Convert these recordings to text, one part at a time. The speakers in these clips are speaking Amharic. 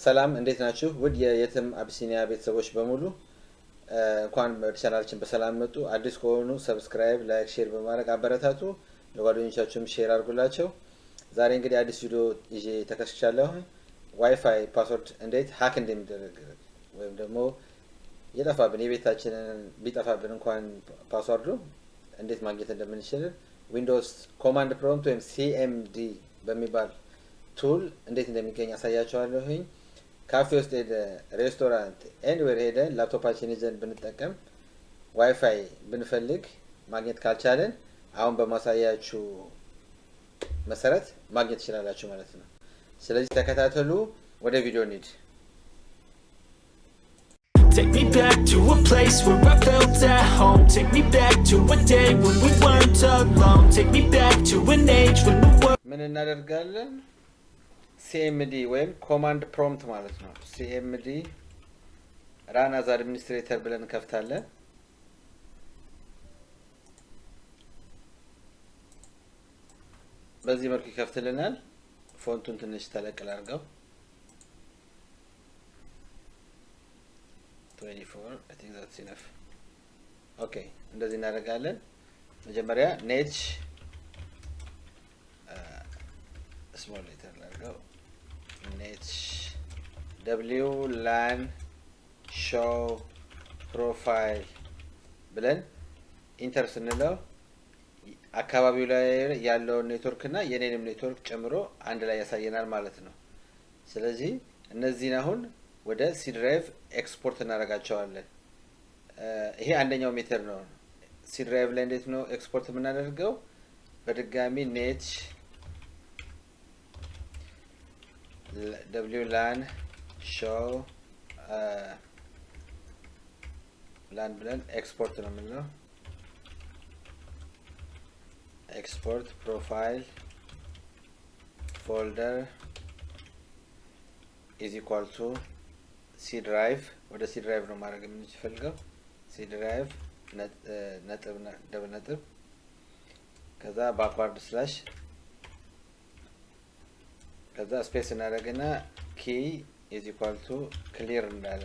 ሰላም እንዴት ናችሁ? ውድ የየተም አቢሲኒያ ቤተሰቦች በሙሉ እንኳን ቻናላችን በሰላም መጡ። አዲስ ከሆኑ ሰብስክራይብ፣ ላይክ፣ ሼር በማድረግ አበረታቱ። ለጓደኞቻችሁም ሼር አድርጉላቸው። ዛሬ እንግዲህ አዲስ ቪዲዮ ይዤ ተከስቻለሁ። ዋይፋይ ፓስወርድ እንዴት ሃክ እንደሚደረግ ወይም ደግሞ የጠፋብን የቤታችንን ቢጠፋብን እንኳን ፓስወርዱ እንዴት ማግኘት እንደምንችል ዊንዶውስ ኮማንድ ፕሮምፕት ወይም ሲኤምዲ በሚባል ቱል እንዴት እንደሚገኝ አሳያችኋለሁኝ። ካፌ ውስጥ ሄደ ሬስቶራንት ኤኒዌር ሄደን ላፕቶፓችን ይዘን ብንጠቀም ዋይፋይ ብንፈልግ ማግኘት ካልቻለን አሁን በማሳያችሁ መሰረት ማግኘት ትችላላችሁ ማለት ነው። ስለዚህ ተከታተሉ። ወደ ቪዲዮ እንሂድ። Take me back to a place where I felt at home. Take me back to a day when we weren't alone. Take me back to an age when the world ምን እናደርጋለን? ሲኤምዲ ወይም ኮማንድ ፕሮምፕት ማለት ነው። ሲኤምዲ ራን አዝ አድሚኒስትሬተር ብለን እንከፍታለን። በዚህ መልኩ ይከፍትልናል። ፎንቱን ትንሽ ተለቅ አድርገው 24 I think that's enough. ኦኬ እንደዚህ እናደርጋለን። መጀመሪያ ኔት ስሞል ሌተር ላድርገው ኔት w lan show profile ብለን ኢንተር ስንለው አካባቢው ላይ ያለውን ኔትወርክ እና የኔንም ኔትወርክ ጨምሮ አንድ ላይ ያሳየናል ማለት ነው። ስለዚህ እነዚህን አሁን ወደ ሲ ድራይቭ ኤክስፖርት እናደርጋቸዋለን። ይሄ አንደኛው ሜተድ ነው። ሲ ድራይቭ ላይ እንዴት ነው ኤክስፖርት የምናደርገው? በድጋሚ ኔት w lan show lan ብለን ኤክስፖርት ነው የምንለው። ኤክስፖርት ፕሮፋይል ፎልደር is equal to C drive ወደ C drive ነው ማድረግ የምንፈልገው። C drive ነጥብ ደብል ነጥብ ከዛ ባክዋርድ ስላሽ ከዛ ስፔስ እናደርግና key is equal to clear እንዳለ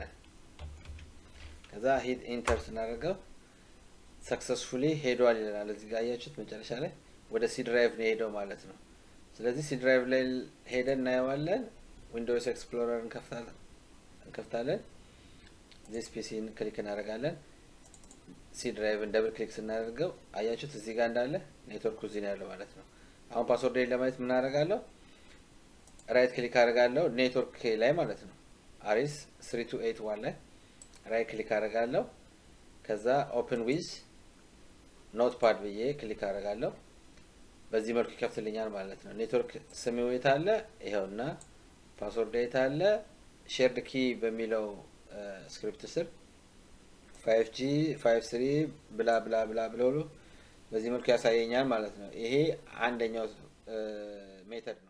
ከዛ ሂት ኢንተር ስናደርገው successfully ሄዷል ይላል። እዚህ ጋር አያችሁት መጨረሻ ላይ ወደ C drive ነው ሄደው ማለት ነው። ስለዚህ C drive ላይ ሄደን እናየዋለን። ዊንዶውስ ኤክስፕሎረር እንከፍታለን። ዚስ ፒሲን ክሊክ እናደርጋለን። ሲ ድራይቭን ደብል ክሊክ ስናደርገው አያችሁት እዚህ ጋር እንዳለ ኔትወርኩ እዚህ ነው ያለው ማለት ነው። አሁን ፓስወርድ ለማየት ምን አደርጋለሁ? ራይት ክሊክ አደርጋለሁ ኔትወርክ ላይ ማለት ነው። አሪስ 3281 ላይ ራይት ክሊክ አደርጋለሁ። ከዛ ኦፕን ዊዝ ኖትፓድ ብዬ ክሊክ አደርጋለሁ። በዚህ መልኩ ይከፍትልኛል ማለት ነው። ኔትወርክ ስሜው የት አለ? ይሄውና ፓስወርድ ዴታ አለ። ሼርድ ኪ በሚለው ስክሪፕት ስር 5G 53 ብላ ብላ ብላ ብለው በዚህ መልኩ ያሳየኛል ማለት ነው። ይሄ አንደኛው ሜተድ ነው።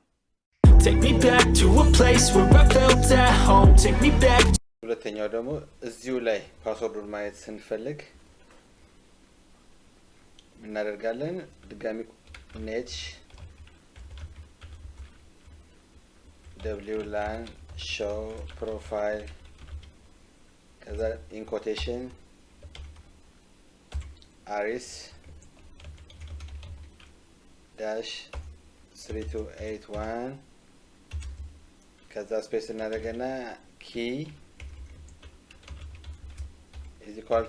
take me back to a place where I felt at home. Take me back. ሁለተኛው ደግሞ እዚሁ ላይ ፓስወርዱን ማየት ስንፈልግ ምን እናደርጋለን? ድጋሚ ኔት w lan show profile ከዛ in quotation aris dash 3281 ከዛ ስፔስ እናደርግና key is equal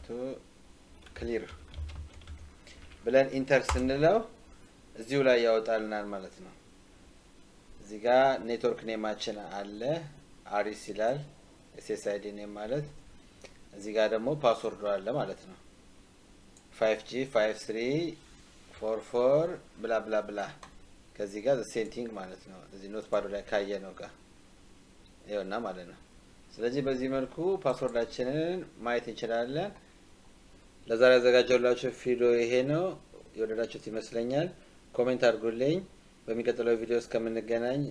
to clear ብለን ኢንተር ስንለው እዚሁ ላይ ያወጣልናል ማለት ነው። እዚህ ጋር ኔትወርክ ኔማችን አለ አሪስ ይላል SSID ኔም ማለት። እዚህ ጋር ደግሞ ፓስወርዱ አለ ማለት ነው። 5G 5344 ብላ ብላ ብላ ከዚህ ጋር ሴቲንግ ማለት ነው። እዚህ ኖትፓዱ ላይ ካየ ነው ጋር ይኸውና ማለት ነው። ስለዚህ በዚህ መልኩ ፓስወርዳችንን ማየት እንችላለን። ለዛሬ ያዘጋጀሁላችሁ ቪዲዮ ይሄ ነው። የወደዳችሁት ይመስለኛል። ኮሜንት አድርጉልኝ። በሚቀጥለው ቪዲዮ እስከምንገናኝ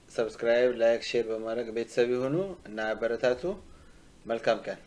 ሰብስክራይብ፣ ላይክ፣ ሼር በማድረግ ቤተሰብ ይሁኑ እና አበረታቱ። መልካም ቀን።